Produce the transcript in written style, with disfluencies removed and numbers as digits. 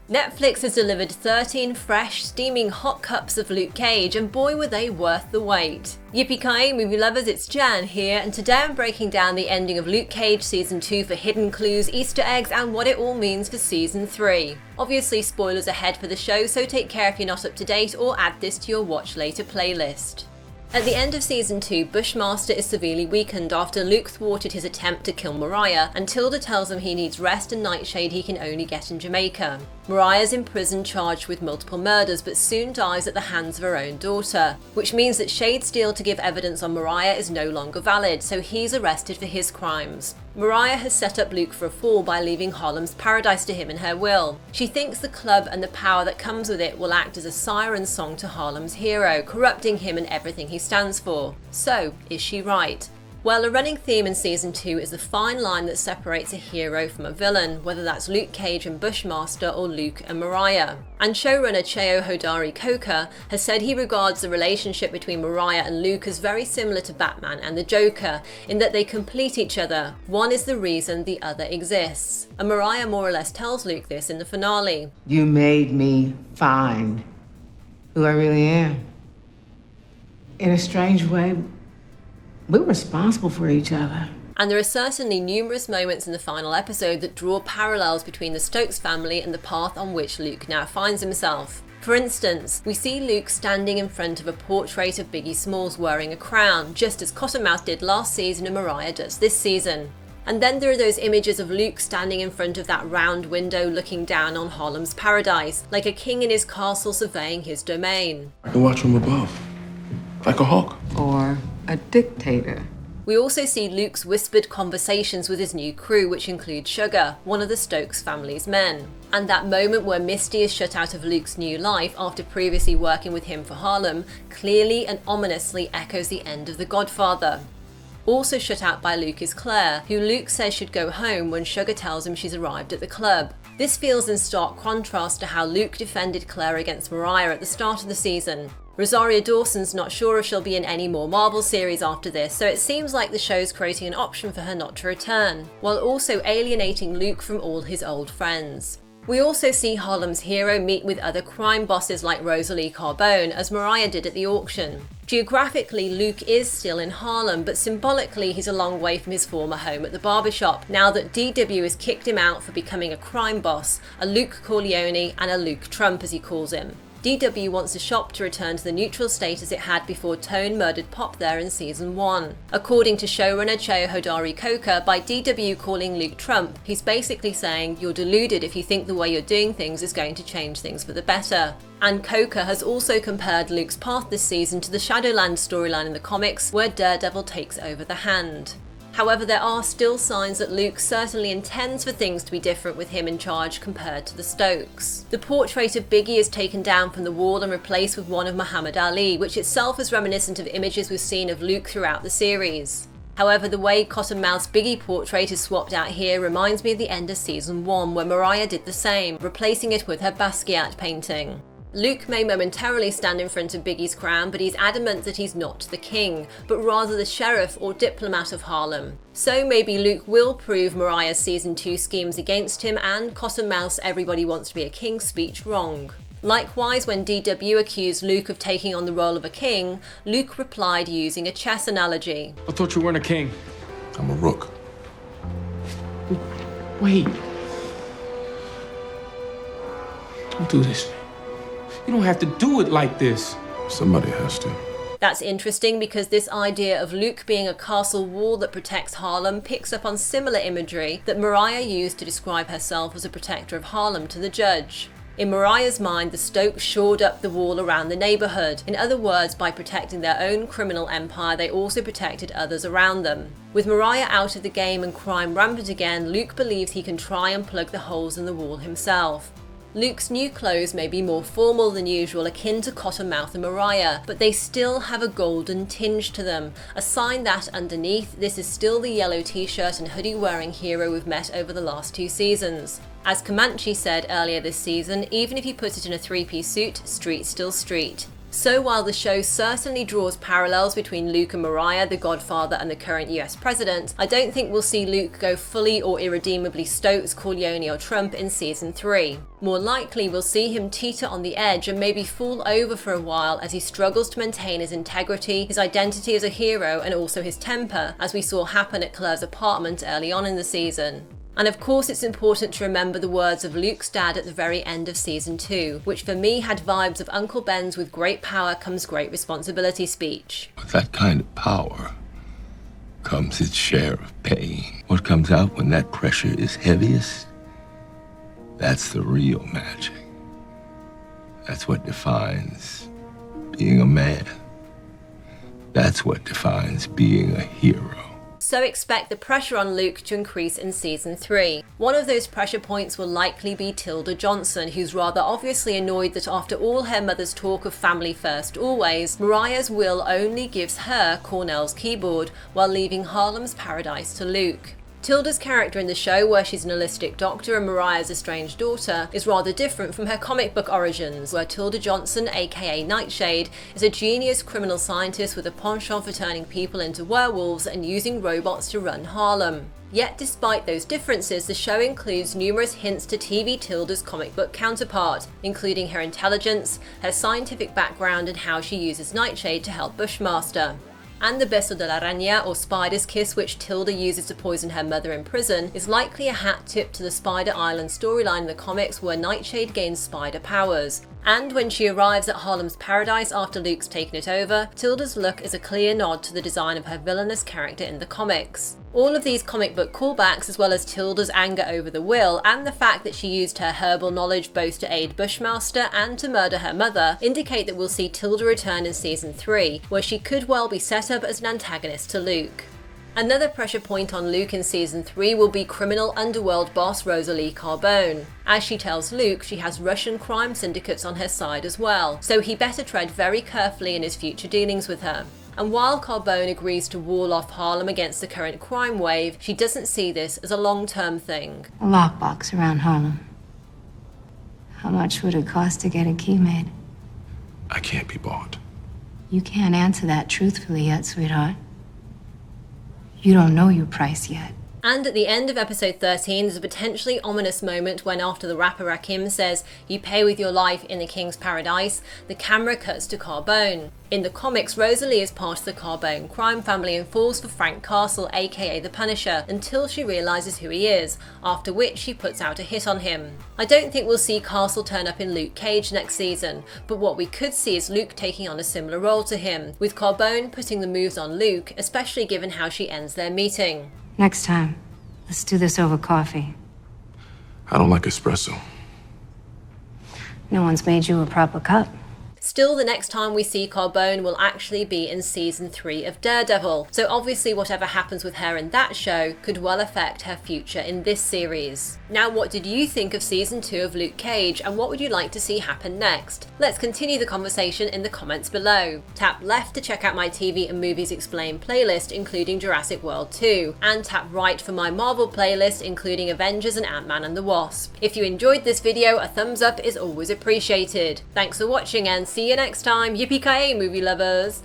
Netflix has delivered 13 fresh, steaming hot cups of Luke Cage, and boy were they worth the wait. Yippee-ki-yay, movie lovers, it's Jan here, and today I'm breaking down the ending of Luke Cage Season 2 for hidden clues, Easter eggs, and what it all means for Season 3. Obviously spoilers ahead for the show, so take care if you're not up to date or add this to your watch later playlist. At the end of Season 2, Bushmaster is severely weakened after Luke thwarted his attempt to kill Mariah, and Tilda tells him he needs rest and Nightshade he can only get in Jamaica. Mariah's in prison charged with multiple murders, but soon dies at the hands of her own daughter, which means that Shade's deal to give evidence on Mariah is no longer valid, so he's arrested for his crimes. Mariah has set up Luke for a fall by leaving Harlem's paradise to him in her will. She thinks the club and the power that comes with it will act as a siren song to Harlem's hero, corrupting him and everything he stands for. So, is she right? Well, a running theme in Season 2 is the fine line that separates a hero from a villain, whether that's Luke Cage and Bushmaster or Luke and Mariah. And showrunner Cheo Hodari Coker has said he regards the relationship between Mariah and Luke as very similar to Batman and the Joker, in that they complete each other. One is the reason the other exists. And Mariah more or less tells Luke this in the finale. You made me find who I really am. In a strange way, we're responsible for each other. And there are certainly numerous moments in the final episode that draw parallels between the Stokes family and the path on which Luke now finds himself. For instance, we see Luke standing in front of a portrait of Biggie Smalls wearing a crown, just as Cottonmouth did last season and Mariah does this season. And then there are those images of Luke standing in front of that round window looking down on Harlem's paradise, like a king in his castle surveying his domain. I can watch from above, like a hawk. Or a dictator. We also see Luke's whispered conversations with his new crew, which include Sugar, one of the Stokes family's men. And that moment where Misty is shut out of Luke's new life after previously working with him for Harlem clearly and ominously echoes the end of The Godfather. Also shut out by Luke is Claire, who Luke says should go home when Sugar tells him she's arrived at the club. This feels in stark contrast to how Luke defended Claire against Mariah at the start of the season. Rosario Dawson's not sure if she'll be in any more Marvel series after this, so it seems like the show's creating an option for her not to return, while also alienating Luke from all his old friends. We also see Harlem's hero meet with other crime bosses like Rosalie Carbone, as Mariah did at the auction. Geographically, Luke is still in Harlem, but symbolically he's a long way from his former home at the barbershop, now that DW has kicked him out for becoming a crime boss, a Luke Corleone and a Luke Trump as he calls him. DW wants the shop to return to the neutral status it had before Tone murdered Pop there in Season 1. According to showrunner Cheo Hodari Coker, by DW calling Luke Trump, he's basically saying you're deluded if you think the way you're doing things is going to change things for the better. And Coker has also compared Luke's path this season to the Shadowlands storyline in the comics, where Daredevil takes over the hand. However, there are still signs that Luke certainly intends for things to be different with him in charge compared to the Stokes. The portrait of Biggie is taken down from the wall and replaced with one of Muhammad Ali, which itself is reminiscent of images we've seen of Luke throughout the series. However, the way Cottonmouth's Biggie portrait is swapped out here reminds me of the end of Season 1, where Mariah did the same, replacing it with her Basquiat painting. Luke may momentarily stand in front of Biggie's crown, but he's adamant that he's not the king, but rather the sheriff or diplomat of Harlem. So maybe Luke will prove Mariah's Season 2 schemes against him and Cottonmouth's "everybody wants to be a king" speech wrong. Likewise, when DW accused Luke of taking on the role of a king, Luke replied using a chess analogy. I thought you weren't a king. I'm a rook. Wait. Don't do this. You don't have to do it like this. Somebody has to. That's interesting because this idea of Luke being a castle wall that protects Harlem picks up on similar imagery that Mariah used to describe herself as a protector of Harlem to the judge. In Mariah's mind, the Stokes shored up the wall around the neighbourhood. In other words, by protecting their own criminal empire, they also protected others around them. With Mariah out of the game and crime rampant again, Luke believes he can try and plug the holes in the wall himself. Luke's new clothes may be more formal than usual, akin to Cottonmouth and Mariah, but they still have a golden tinge to them, a sign that underneath, this is still the yellow t-shirt and hoodie wearing hero we've met over the last 2 seasons. As Comanche said earlier this season, even if you put it in a 3-piece suit, street's still street. So while the show certainly draws parallels between Luke and Mariah, the Godfather and the current US president, I don't think we'll see Luke go fully or irredeemably Stokes, Corleone or Trump in season 3. More likely we'll see him teeter on the edge and maybe fall over for a while as he struggles to maintain his integrity, his identity as a hero and also his temper, as we saw happen at Claire's apartment early on in the season. And of course it's important to remember the words of Luke's dad at the very end of season 2, which for me had vibes of Uncle Ben's "with great power comes great responsibility" speech. With that kind of power comes its share of pain. What comes out when that pressure is heaviest, that's the real magic. That's what defines being a man. That's what defines being a hero. So expect the pressure on Luke to increase in season 3. One of those pressure points will likely be Tilda Johnson, who's rather obviously annoyed that after all her mother's talk of family first always, Mariah's will only gives her Cornell's keyboard while leaving Harlem's paradise to Luke. Tilda's character in the show, where she's an holistic doctor and Mariah's estranged daughter, is rather different from her comic book origins, where Tilda Johnson, aka Nightshade, is a genius criminal scientist with a penchant for turning people into werewolves and using robots to run Harlem. Yet despite those differences, the show includes numerous hints to TV Tilda's comic book counterpart, including her intelligence, her scientific background and how she uses Nightshade to help Bushmaster. And the beso de la araña, or spider's kiss, which Tilda uses to poison her mother in prison, is likely a hat tip to the Spider Island storyline in the comics where Nightshade gains spider powers. And when she arrives at Harlem's paradise after Luke's taken it over, Tilda's look is a clear nod to the design of her villainous character in the comics. All of these comic book callbacks, as well as Tilda's anger over the will, and the fact that she used her herbal knowledge both to aid Bushmaster and to murder her mother, indicate that we'll see Tilda return in season 3, where she could well be set up as an antagonist to Luke. Another pressure point on Luke in season 3 will be criminal underworld boss Rosalie Carbone. As she tells Luke, she has Russian crime syndicates on her side as well, so he better tread very carefully in his future dealings with her. And while Carbone agrees to wall off Harlem against the current crime wave, she doesn't see this as a long-term thing. A lockbox around Harlem. How much would it cost to get a key made? I can't be bought. You can't answer that truthfully yet, sweetheart. You don't know your price yet. And at the end of episode 13, there's a potentially ominous moment when, after the rapper Rakim says, "You pay with your life in the king's paradise," the camera cuts to Carbone. In the comics, Rosalie is part of the Carbone crime family and falls for Frank Castle, aka the Punisher, until she realises who he is, after which she puts out a hit on him. I don't think we'll see Castle turn up in Luke Cage next season, but what we could see is Luke taking on a similar role to him, with Carbone putting the moves on Luke, especially given how she ends their meeting. Next time, let's do this over coffee. I don't like espresso. No one's made you a proper cup. Still, the next time we see Carbone will actually be in season 3 of Daredevil, so obviously whatever happens with her in that show could well affect her future in this series. Now, what did you think of season 2 of Luke Cage, and what would you like to see happen next? Let's continue the conversation in the comments below. Tap left to check out my TV and Movies Explained playlist, including Jurassic World 2, and tap right for my Marvel playlist, including Avengers and Ant-Man and the Wasp. If you enjoyed this video, a thumbs up is always appreciated. Thanks for watching and see you next time. Yippee-ki-yay, movie lovers!